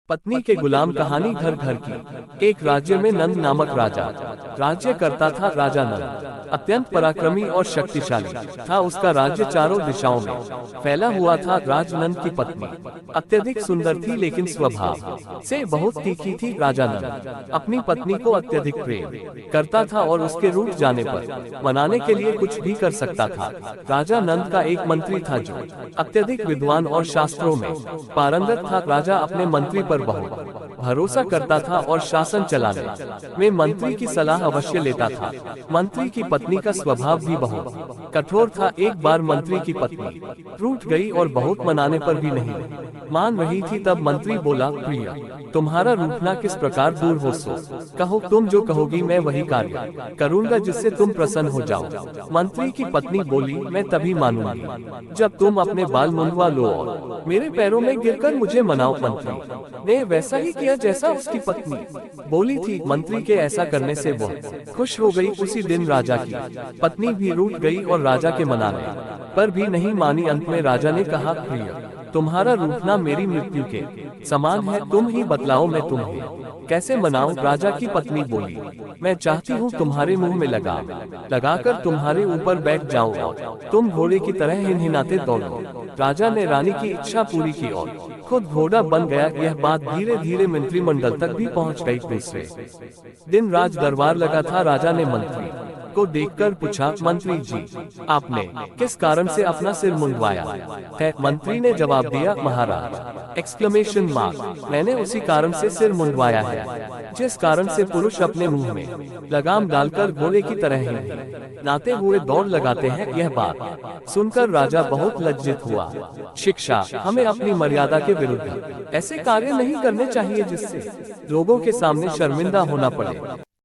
पत्नी के गुलाम कहानी घर घर की। एक राज्य में नंद नामक राजा राज्य करता था। राजा नंद अत्यंत पराक्रमी और शक्तिशाली था। उसका राज्य चारों दिशाओं में फैला हुआ था। राजनंद की पत्नी अत्यधिक सुंदर थी, लेकिन स्वभाव से बहुत तीखी थी। राजा नंद अपनी पत्नी को अत्यधिक प्रेम करता था और उसके रूठ जाने पर मनाने के लिए कुछ भी कर सकता था। राजा नंद का एक मंत्री था जो अत्यधिक विद्वान और शास्त्रों में पारंगत था। राजा अपने मंत्री पर बहुत भरोसा करता था और शासन चलाने में मंत्री की सलाह अवश्य लेता था। मंत्री की पत्नी का स्वभाव भी बहुत कठोर था। एक बार मंत्री की पत्नी रूठ गई और बहुत मनाने पर भी नहीं मान रही थी। तब मंत्री बोला, प्रिय, तुम्हारा रूठना किस प्रकार दूर हो, सो कहो। तुम जो कहोगी मैं वही कार्य करूंगा जिससे तुम प्रसन्न हो जाओ। मंत्री की पत्नी बोली, मैं तभी मानूंगी जब तुम अपने बाल मुंडवा लो और मेरे पैरों में गिरकर मुझे मनाओ। मंत्री ने वैसा ही किया जैसा उसकी पत्नी बोली थी। मंत्री के ऐसा करने से वो खुश हो गई। उसी दिन राजा की पत्नी भी रूठ गई और राजा के मनाने पर भी नहीं मानी। अंत में राजा ने कहा, प्रिय, तुम्हारा रूठना मेरी मृत्यु के समान है। तुम ही बतलाओ मैं तुम्हें कैसे मनाऊं। राजा की पत्नी बोली, मैं चाहती हूँ तुम्हारे मुंह में लगाकर तुम्हारे ऊपर बैठ जाऊं और तुम घोड़े की तरह हिनहिनाते दौड़ो। राजा ने रानी की इच्छा पूरी की और खुद घोड़ा बन गया। यह बात धीरे धीरे मंत्रिमंडल तक भी पहुंच गई। दूसरे दिन राज दरबार लगा था। राजा ने मंत्री को देखकर पूछा, मंत्री जी, आपने किस कारण से अपना सिर मुंडवाया है? मंत्री ने जवाब दिया, महाराज, एक्सक्लेमेशन मार्क, मैंने उसी कारण से सिर मुंडवाया है जिस कारण से पुरुष अपने मुंह में लगाम डालकर घोड़े की तरह ही नाते हुए दौड़ लगाते हैं। यह बात सुनकर राजा बहुत लज्जित हुआ। शिक्षा, हमें अपनी मर्यादा के विरुद्ध ऐसे कार्य नहीं करने चाहिए जिससे लोगों के सामने शर्मिंदा होना पड़े।